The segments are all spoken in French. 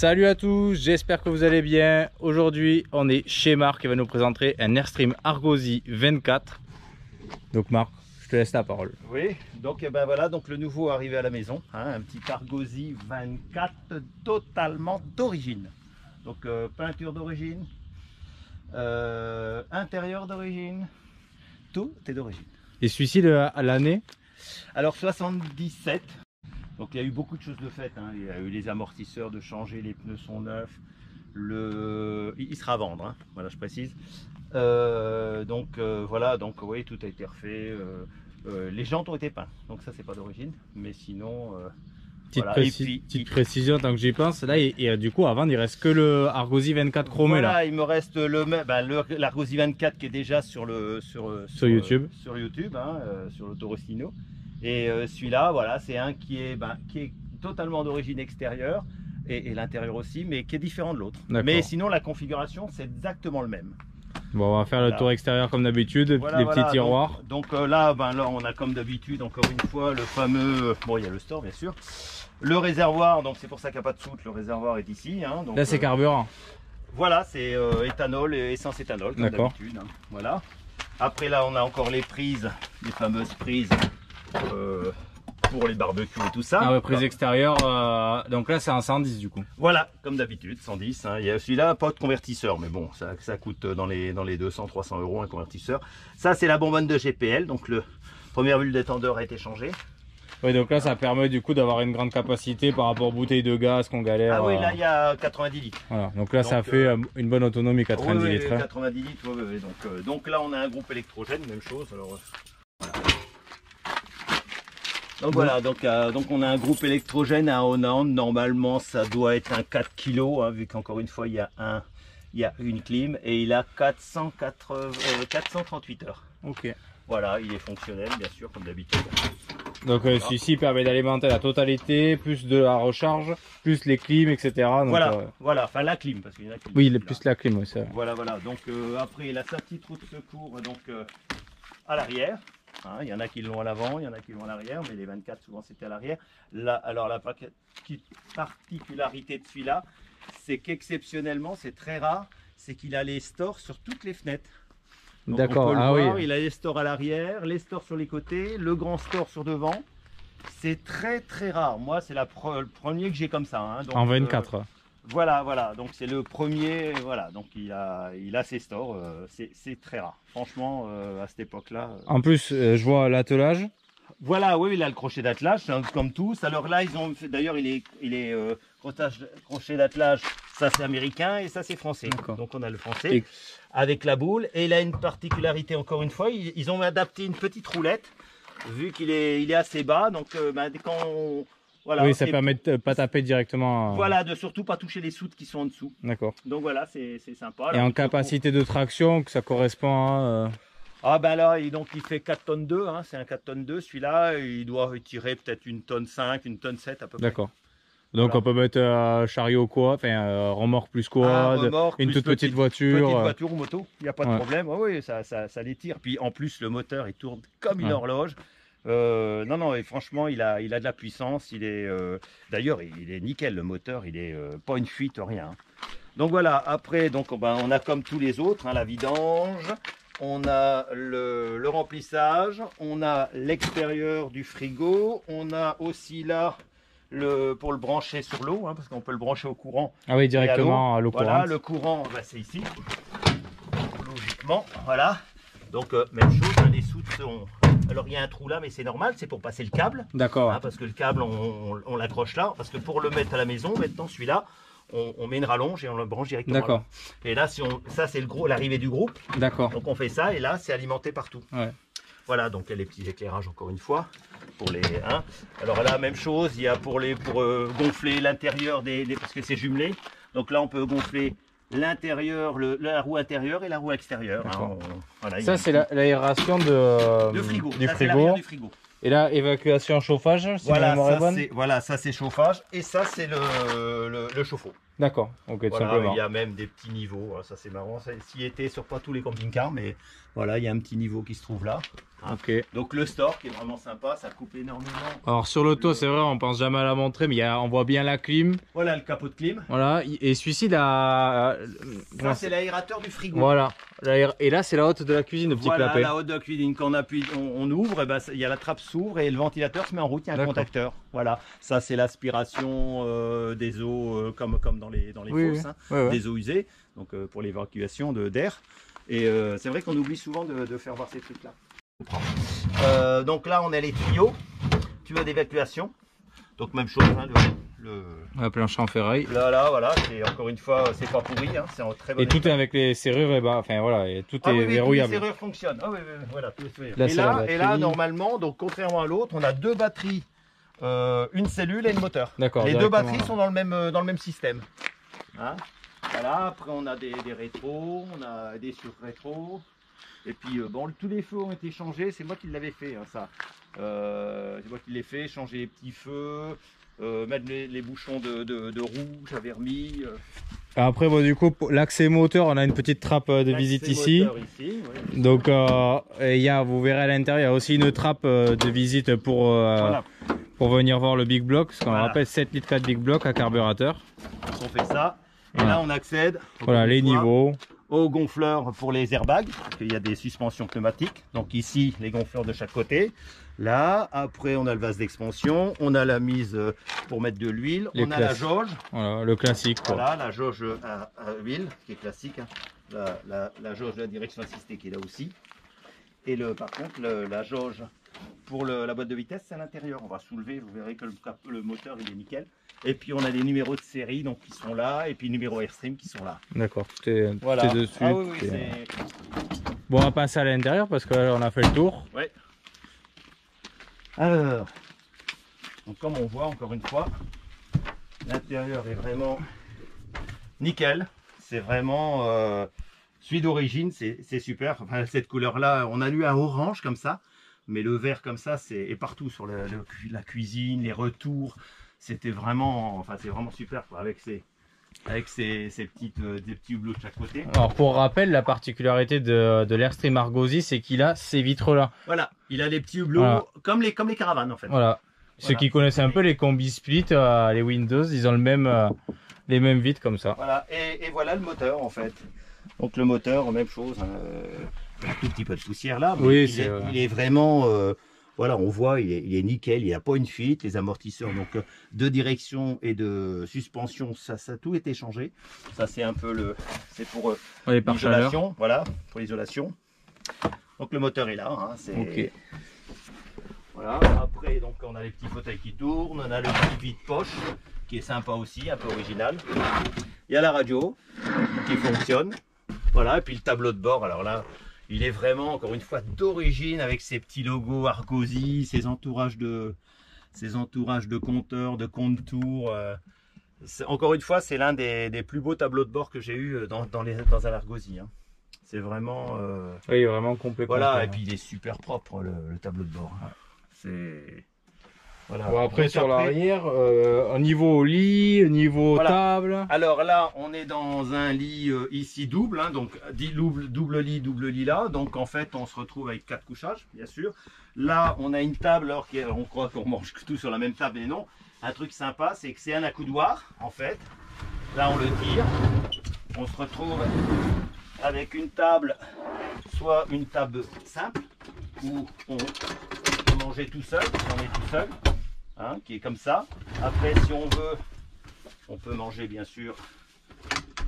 Salut à tous, j'espère que vous allez bien. Aujourd'hui, on est chez Marc qui va nous présenter un Airstream Argosy 24. Donc Marc, je te laisse la parole. Oui, donc ben voilà, donc le nouveau arrivé à la maison, hein, un petit Argosy 24 totalement d'origine. Donc peinture d'origine, intérieur d'origine, tout est d'origine. Et celui-ci à l'année? Alors 77. Donc il y a eu beaucoup de choses de faites, hein. Il y a eu les amortisseurs de changer, les pneus sont neufs, il sera à vendre, hein. Voilà, je précise. Voilà, donc oui, tout a été refait, les jantes ont été peintes, donc ça c'est pas d'origine, mais sinon petite précision tant que j'y pense, là et du coup avant il reste que le Argosy 24 chromé. Voilà, là. Il me reste l'Argosy 24 qui est déjà sur YouTube, hein, sur l'Autorostino. Et celui-là, voilà, c'est un qui est totalement d'origine extérieure et l'intérieur aussi, mais qui est différent de l'autre. Mais sinon, la configuration, c'est exactement le même. Bon, on va faire le tour extérieur comme d'habitude, les petits tiroirs. Donc là, on a comme d'habitude, encore une fois, le fameux... Bon, il y a le store, bien sûr. Le réservoir, donc c'est pour ça qu'il n'y a pas de soute, le réservoir est ici. Hein, donc, là, c'est carburant. Voilà, c'est éthanol et essence éthanol, comme d'habitude. Hein, voilà. Après, là, on a encore les prises, les fameuses prises. Pour les barbecues et tout ça. Ah ouais, prise extérieure, donc là c'est un 110 du coup. Voilà, comme d'habitude, 110. Hein. Il y a celui-là, pas de convertisseur, mais bon, ça coûte dans les 200-300 euros un convertisseur. Ça, c'est la bonbonne de GPL, donc le premier bulle détendeur a été changé. Oui, donc là ça permet du coup d'avoir une grande capacité par rapport aux bouteilles de gaz qu'on galère. Ah oui, là il y a 90 litres. Voilà, donc là ça fait une bonne autonomie, 90 litres. 90 litres, donc là on a un groupe électrogène, même chose. Alors, voilà. Donc voilà, donc on a un groupe électrogène à Hollande. Normalement, ça doit être un 4 kg, hein, vu qu'encore une fois, il y a une clim et il a 438 heures. Ok. Voilà, il est fonctionnel, bien sûr, comme d'habitude. Donc celui-ci permet d'alimenter la totalité, plus de la recharge, plus les clims, etc. Donc, voilà, enfin la clim, parce qu'il y en a qui... Oui, plus la clim, oui, c'est vrai. Voilà, donc après, il a sa petite roue de secours, donc à l'arrière. Hein, il y en a qui l'ont à l'avant, il y en a qui l'ont à l'arrière, mais les 24 souvent c'était à l'arrière. Là, alors la particularité de celui-là, c'est qu'exceptionnellement, c'est très rare, c'est qu'il a les stores sur toutes les fenêtres. D'accord, oui. Il a les stores à l'arrière, les stores sur les côtés, le grand store sur devant. C'est très très rare. Moi, c'est le premier que j'ai comme ça. Hein, donc, en 24. Voilà, donc c'est le premier, voilà, donc il a ses stores, c'est très rare, franchement, à cette époque-là. En plus, je vois l'attelage. Voilà, oui, il a le crochet d'attelage, comme tous. Alors là, ils ont fait, d'ailleurs, il est crochet d'attelage, ça c'est américain et ça c'est français. Donc on a le français avec la boule, et il a une particularité, encore une fois, ils ont adapté une petite roulette, vu qu'il est assez bas, donc quand on... Voilà, oui, ça permet de ne pas taper directement. Voilà, de surtout pas toucher les soutes qui sont en dessous. D'accord. Donc voilà, c'est sympa. Et en capacité de traction, que ça correspond à... Ah ben là, donc il fait 4 tonnes 2, hein, c'est un 4 tonnes 2. Celui-là, il doit tirer peut-être 1 tonne 5, 1 tonne 7 à peu près. D'accord. Donc voilà. On peut mettre chariot quad, enfin remorque plus quad, une toute petite voiture. Petite voiture ou moto, il n'y a pas de problème. Oui, ça les tire. Puis en plus, le moteur, il tourne comme une horloge. Non, et franchement, il a de la puissance. D'ailleurs, il est nickel, le moteur, il est pas une fuite, rien. Donc voilà, après, on a comme tous les autres, hein, la vidange, on a le remplissage, on a l'extérieur du frigo, on a aussi là pour le brancher sur l'eau, hein, parce qu'on peut le brancher au courant. Ah oui, directement à l'eau courante. Voilà, le courant, c'est ici, logiquement, voilà. Donc même chose, les soutes sont... Alors il y a un trou là, mais c'est normal, c'est pour passer le câble. D'accord. Hein, parce que le câble, on l'accroche là. Parce que pour le mettre à la maison, maintenant celui-là, on met une rallonge et on le branche directement. D'accord. Et là, ça c'est l'arrivée du groupe. D'accord. Donc on fait ça et là, c'est alimenté partout. Ouais. Voilà, donc il y a les petits éclairages encore une fois. Alors là, même chose, il y a pour gonfler l'intérieur parce que c'est jumelé. Donc là, on peut gonfler l'intérieur, la roue intérieure et la roue extérieure. Hein, voilà, ça c'est l'aération du frigo. Du frigo. Et là, évacuation chauffage, si voilà, ma mémoire est bonne. Voilà, ça c'est chauffage et ça c'est le chauffe-eau. D'accord, ok, tout voilà, simplement. il y a même des petits niveaux, voilà, ça c'est marrant, ça s'y était sur pas tous les camping-cars, mais voilà, il y a un petit niveau qui se trouve là. Ok. Donc le store qui est vraiment sympa, ça coupe énormément. Alors sur le toit, c'est vrai, on pense jamais à la montrer, mais on voit bien la clim. Voilà le capot de clim. Voilà, et celui-ci, là... Ça c'est l'aérateur du frigo. Voilà, et là c'est la hotte de la cuisine, le petit voilà, clapet. La hotte de la cuisine, quand on appuie, on ouvre, et ben, il y a la trappe s'ouvre et le ventilateur se met en route, il y a un contacteur. Voilà, ça c'est l'aspiration des eaux comme dans les fosses, hein, des eaux usées, donc pour l'évacuation d'air. Et c'est vrai qu'on oublie souvent de faire voir ces trucs là. Donc là on a les tuyaux d'évacuation. Donc même chose, hein, la planche en ferraille. Là, voilà, c'est encore une fois, c'est pas pourri, hein, c'est en très bon état. Et tout est avec les serrures, et enfin voilà, et tout est verrouillable. Les serrures fonctionnent. Ah oui, voilà, là, et là, normalement, donc contrairement à l'autre, on a deux batteries, une cellule et le moteur. D'accord. Les deux batteries sont dans le même système. Hein, voilà, après on a des rétros, on a des sur-rétros. Et puis bon, tous les feux ont été changés, c'est moi qui l'avais fait, hein, ça. C'est moi qui l'ai fait, changer les petits feux, mettre les bouchons de roue, j'avais remis. Après, bon, du coup, l'accès moteur, on a une petite trappe de visite ici. Donc, vous verrez à l'intérieur, il y a aussi une trappe de visite pour venir voir le Big Block. Parce qu'on rappelle 7 litres 4 Big Block à carburateur. On fait ça. Et là, on accède les niveaux. Aux gonfleurs pour les airbags. Il y a des suspensions pneumatiques. Donc ici, les gonfleurs de chaque côté. Là, après, on a le vase d'expansion. On a la mise pour mettre de l'huile. On a la jauge. Voilà, le classique. Quoi. Voilà, la jauge à huile, qui est classique. Hein. La jauge de la direction assistée qui est là aussi. Et par contre, la jauge pour la boîte de vitesse, c'est à l'intérieur. On va soulever, vous verrez que le moteur, il est nickel. Et puis, on a les numéros de série donc, qui sont là. Et puis, numéros Airstream qui sont là. D'accord, tout est dessus. Ah, oui, bon, on va passer à l'intérieur parce qu'on a fait le tour. Ouais. Alors, donc comme on voit encore une fois, l'intérieur est vraiment nickel. C'est vraiment celui d'origine, c'est super. Enfin, cette couleur-là, on a eu un orange comme ça, mais le vert comme ça, est partout sur la cuisine, les retours. C'était vraiment, c'est vraiment super quoi, avec ces des petits hublots de chaque côté. Alors pour rappel, la particularité de l'Airstream Argosy, c'est qu'il a ces vitres là. Voilà, il a les petits hublots comme les caravanes en fait. Voilà. Ceux qui connaissent un peu les combi split, les Windows, ils ont les mêmes vitres comme ça. Voilà, et voilà le moteur en fait. Donc le moteur, même chose, hein, un tout petit peu de poussière là, mais il est vraiment, voilà, on voit, il est nickel, il n'y a pas une fuite, les amortisseurs donc de direction et de suspension, ça a tout été changé. Ça c'est un peu c'est pour l'isolation, voilà, pour l'isolation. Donc le moteur est là, hein, voilà. Après donc on a les petits fauteuils qui tournent, on a le petit vide-poche qui est sympa aussi, un peu original. Il y a la radio qui fonctionne, voilà, et puis le tableau de bord. Alors là, il est vraiment, encore une fois, d'origine avec ses petits logos Argosy, ses entourages de compteurs, de contours. Encore une fois, c'est l'un des plus beaux tableaux de bord que j'ai eu dans un Argosy. Hein. C'est vraiment... oui, vraiment complet. Voilà, complet, et puis il est super propre, le tableau de bord. Hein. C'est... Voilà. Bon, après, sur l'arrière, au niveau lit, au niveau table. Alors là, on est dans un lit ici double, hein, donc double lit là. Donc en fait, on se retrouve avec 4 couchages, bien sûr. Là, on a une table, alors on croit qu'on mange tout sur la même table, mais non. Un truc sympa, c'est que c'est un accoudoir, en fait. Là, on le tire. On se retrouve avec une table, soit une table simple, où on peut manger tout seul, si on est tout seul. Hein, qui est comme ça. Après, si on veut, on peut manger bien sûr.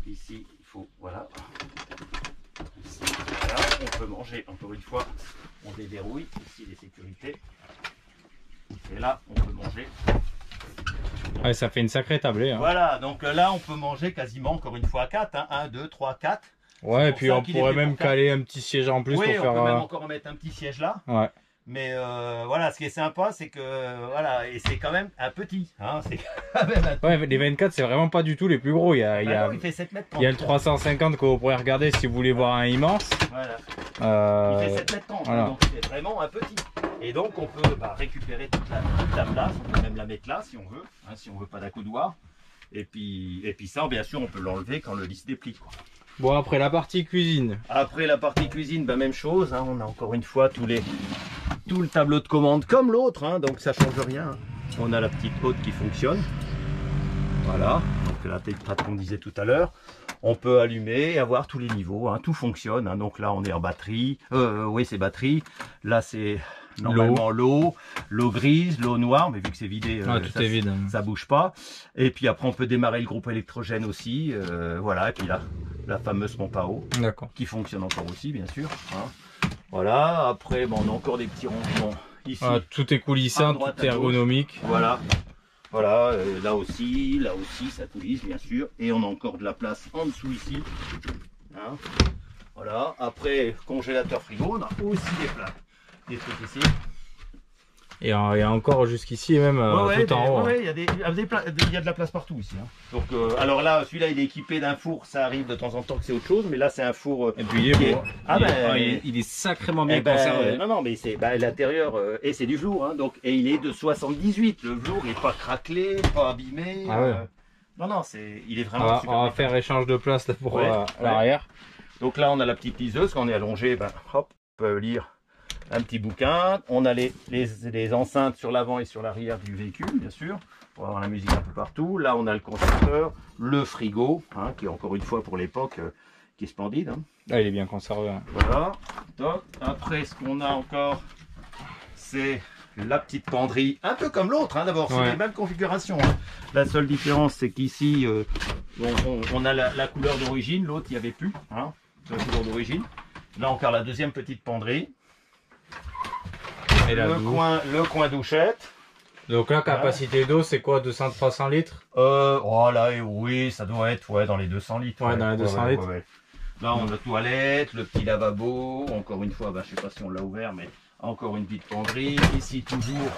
Ici, il faut, voilà. Ici, voilà. On peut manger, encore une fois, on déverrouille. Ici, les sécurités. Et là, on peut manger. Ouais, ça fait une sacrée tablée. Hein. Voilà, donc là, on peut manger quasiment, encore une fois, à 4. Hein. 1, 2, 3, 4. Ouais, et puis on pourrait même caler un petit siège en plus. Oui, pour faire, on peut même encore mettre un petit siège là. Ouais. Mais voilà, ce qui est sympa, c'est que voilà, et c'est quand même un petit. Hein, c'est quand même un ouais, les 24, c'est vraiment pas du tout les plus gros. Il fait 7 mètres 30. Il y a le 350 que vous pourrez regarder si vous voulez voir un immense. Voilà. Il fait 7 mètres 30, voilà. donc c'est vraiment un petit. Et donc on peut récupérer toute la place, on peut même la mettre là si on veut, hein, si on veut pas d'accoudoir. Et puis ça, bien sûr, on peut l'enlever quand le lit se déplie, quoi. Bon, après la partie cuisine. Après la partie cuisine, même chose, hein, on a encore une fois tout le tableau de commande comme l'autre, hein, donc ça change rien. On a la petite haute qui fonctionne. Voilà, donc la télétrate qu'on disait tout à l'heure. On peut allumer et avoir tous les niveaux, hein, tout fonctionne. Hein, donc là, on est en batterie. Oui, c'est batterie. Là, c'est normalement l'eau grise, l'eau noire, mais vu que c'est vidé, tout est vide. Ça bouge pas. Et puis après, on peut démarrer le groupe électrogène aussi. Voilà, et puis là, la fameuse pompe à eau qui fonctionne encore aussi, bien sûr. Hein. Voilà, après, on a encore des petits rangements ici. Tout est coulissant, tout est ergonomique. Voilà. Voilà, là aussi, ça coulisse bien sûr. Et on a encore de la place en dessous ici. Hein. Voilà, après congélateur frigo, on a aussi des trucs ici. Et encore jusqu'ici, même tout en haut. Oui, il y a de la place partout ici. Hein. Donc, alors là, celui-là, il est équipé d'un four. Ça arrive de temps en temps que c'est autre chose, mais là, c'est un four. Et puis il est sacrément bien conservé. Non, mais c'est l'intérieur et c'est du velours. Hein, donc, et il est de 78. Le velours n'est pas craquelé, pas abîmé. Non, il est vraiment super. On va faire échange de place là, pour l'arrière. Donc là, on a la petite liseuse. Quand on est allongé, hop, on peut lire un petit bouquin. On a les enceintes sur l'avant et sur l'arrière du véhicule, bien sûr, pour avoir la musique un peu partout. Là, on a le concepteur, le frigo, hein, qui est encore une fois pour l'époque, qui est splendide. Hein. Ah, il est bien conservé. Hein. Voilà. Donc, après, ce qu'on a encore, c'est la petite penderie, un peu comme l'autre. Hein, d'abord, c'est les mêmes configurations. Hein. La seule différence, c'est qu'ici, on a la couleur d'origine. L'autre, il n'y avait plus. Hein, la couleur d'origine. Là, encore la deuxième petite penderie. Et le coin douchette. Donc la capacité d'eau, c'est quoi, 200-300 litres? Oui, ça doit être dans les 200 litres. Dans les 200 litres. Là, on a la toilette, le petit lavabo. Encore une fois, je sais pas si on l'a ouvert, mais encore une petite penderie. Ici, toujours,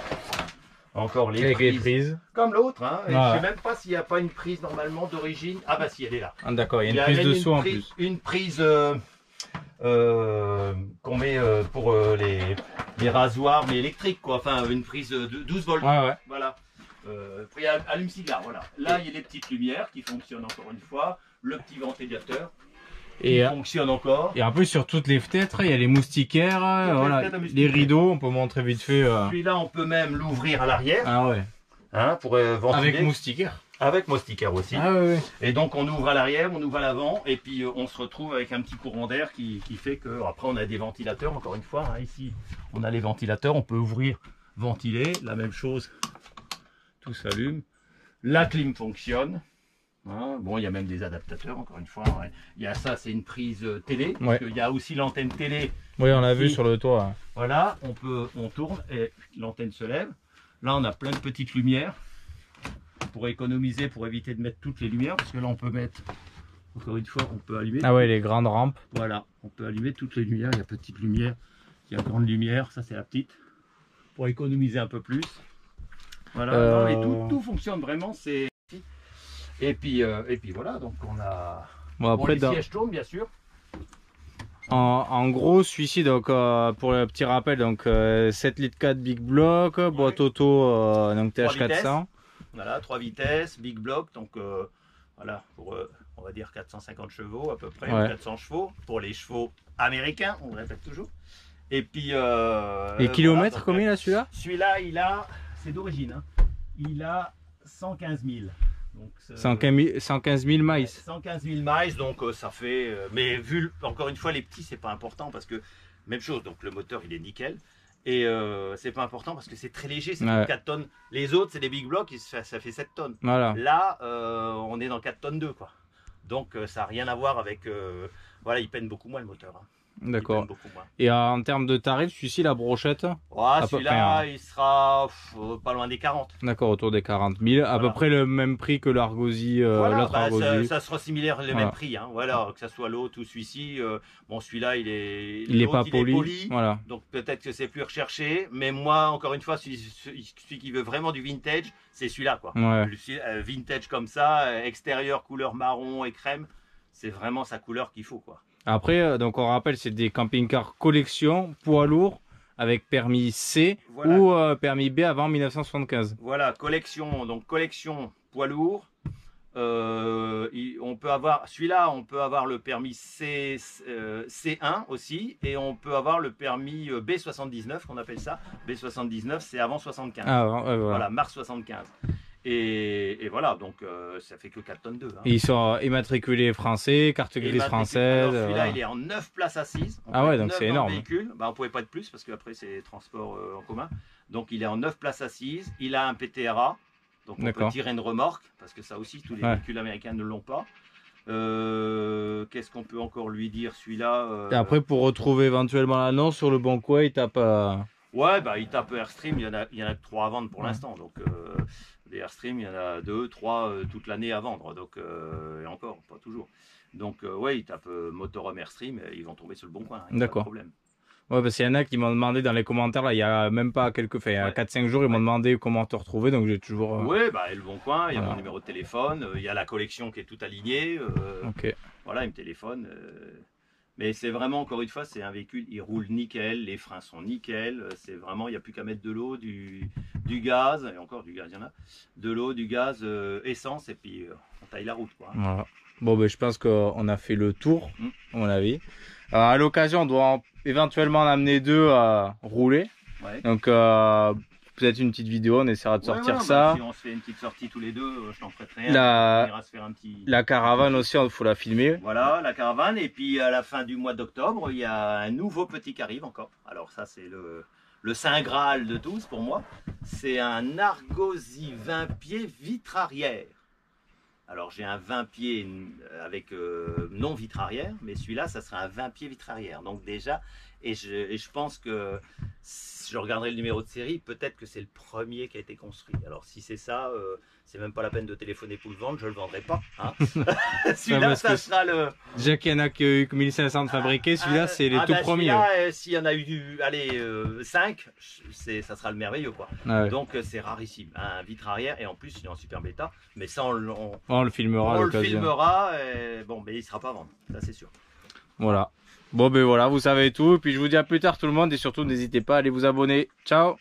encore les prises. Comme l'autre. Hein. Je sais même pas s'il n'y a pas une prise normalement d'origine. Ah bah si, elle est là. D'accord, il y a une prise dessous en plus. Une prise qu'on met pour les rasoirs mais électriques, quoi. Enfin, une prise de 12 volts. Voilà. Allume-cigare, voilà. Là, il y a les petites lumières qui fonctionnent encore une fois. Le petit ventilateur qui fonctionne encore. Et en plus, sur toutes les fenêtres, il y a les moustiquaires, les rideaux, on peut montrer vite fait. Celui-là, on peut même l'ouvrir à l'arrière. Ah ouais. Hein, pour ventiler. Avec moustiquaire. Avec moustiquaire aussi. Ah ouais. Et donc on ouvre à l'arrière, on ouvre à l'avant, et puis on se retrouve avec un petit courant d'air qui fait que après on a des ventilateurs. Encore une fois, hein, ici on a les ventilateurs, on peut ouvrir, ventiler, la même chose. Tout s'allume. La clim fonctionne. Hein. Bon, il y a même des adaptateurs. Encore une fois, hein. Il y a ça, c'est une prise télé. Parce qu'il y a aussi l'antenne télé. Oui, on l'a vu sur le toit. Hein. Voilà, on tourne et l'antenne se lève. Là, on a plein de petites lumières. Pour économiser, pour éviter de mettre toutes les lumières, parce que là on peut mettre, encore une fois, on peut allumer. Ah ouais, les grandes rampes. Voilà, on peut allumer toutes les lumières. Il y a petite lumière, il y a grande lumière, ça c'est la petite, pour économiser un peu plus. Voilà, et tout fonctionne vraiment. Et puis voilà, donc on a les sièges tournent bien sûr. En gros, celui-ci, donc pour le petit rappel, donc 7 litres 4 big block, boîte auto donc TH400. Voilà, 3 vitesses, big block, donc voilà, pour on va dire 450 chevaux à peu près, 400 chevaux, pour les chevaux américains, on le répète toujours. Et puis... les kilomètres, combien là celui-là? Celui-là, c'est d'origine, hein. Il a 115 000. Donc, 115 000 miles. 115 000 miles, donc ça fait... mais vu, encore une fois, les petits, c'est pas important parce que, même chose, donc le moteur, il est nickel. Et c'est pas important parce que c'est très léger, c'est 4 tonnes. Les autres, c'est des big blocks, ça fait 7 tonnes. Voilà. Là, on est dans 4 tonnes 2, quoi. Donc ça n'a rien à voir avec... voilà, il peine beaucoup moins le moteur. Hein. D'accord. Et en termes de tarifs, celui-ci, la brochette, celui-là, il sera pas loin des 40. D'accord, autour des 40 000. À peu près le même prix que l'Argosy. Ça sera similaire, le même prix. Hein. Voilà, que ce soit l'autre ou celui-ci. Bon, celui-là, il est pas poli. Voilà. Donc peut-être que c'est plus recherché. Mais moi, encore une fois, celui qui veut vraiment du vintage, c'est celui-là, quoi. Vintage comme ça, extérieur couleur marron et crème. C'est vraiment sa couleur qu'il faut, quoi. Après, donc on rappelle, c'est des camping-cars collection, poids lourd, avec permis C ou permis B avant 1975. Voilà, collection, donc collection poids lourd. On peut avoir celui-là, on peut avoir le permis C1 aussi, et on peut avoir le permis B79 qu'on appelle ça. B79, c'est avant 75. Voilà, mars 75. Et voilà, donc ça fait que 4 tonnes 2. Hein. Ils sont immatriculés français, carte grise française. Celui-là, il est en 9 places assises. Donc c'est énorme. On ne pouvait pas être plus parce qu'après c'est transport en commun. Donc il est en 9 places assises. Il a un PTRA. Donc on peut tirer une remorque, parce que ça aussi, tous les véhicules américains ne l'ont pas. Qu'est-ce qu'on peut encore lui dire, celui-là Et après, pour retrouver éventuellement l'annonce sur le bon coin, il tape... Ouais, bah, il tape Airstream, il y en a que 3 à vendre pour l'instant. Donc des Airstream, il y en a 2, 3 toute l'année à vendre. Donc, et encore, pas toujours. Donc ouais, il tape Motorhome Airstream, et ils vont tomber sur le bon coin. D'accord. Pas de problème. Ouais, parce qu'il y en a qui m'ont demandé dans les commentaires, là, il y a même pas quelques, il y a 4-5 jours, ils m'ont demandé comment te retrouver, donc j'ai toujours... Ouais, bah, le bon coin, il y a mon numéro de téléphone, il y a la collection qui est toute alignée. Voilà, il me téléphone. Mais c'est vraiment, encore une fois, c'est un véhicule, il roule nickel, les freins sont nickel, c'est vraiment, il n'y a plus qu'à mettre de l'eau, du gaz, et encore du gaz, il y en a, de l'eau, du gaz, essence, et puis on taille la route, quoi. Voilà. Bon, ben, je pense qu'on a fait le tour, à mon avis. Alors, à l'occasion, on doit éventuellement en amener 2 à rouler. Ouais. Donc, peut-être une petite vidéo, on essaiera de sortir ça. Si on se fait une petite sortie tous les deux, je t'en prêterai un. On ira se faire un petit... La caravane aussi, il faut la filmer. Voilà, la caravane. Et puis, à la fin du mois d'octobre, il y a un nouveau petit qui arrive encore. Alors, ça, c'est le Saint Graal de tous pour moi. C'est un Argosy 20 pieds vitre arrière. Alors j'ai un 20 pieds avec non vitre arrière, mais celui-là, ça sera un 20 pieds vitre arrière. Donc déjà, et je pense que si je regarderai le numéro de série, peut-être que c'est le premier qui a été construit. Alors si c'est ça, c'est même pas la peine de téléphoner pour le vendre, je le vendrai pas. Hein. Celui-là, ça sera le... Déjà qu'il y en a que 1500 fabriqués, celui-là, c'est les tout premiers. S'il y en a eu, allez, 5, ça sera le merveilleux, quoi. Donc c'est rarissime, un vitre arrière, et en plus il est en super état, mais ça on le filmera. On le filmera, bon, mais il sera pas à vendre, ça c'est sûr. Voilà. Bon ben voilà, vous savez tout, et puis je vous dis à plus tard tout le monde, et surtout n'hésitez pas à aller vous abonner. Ciao.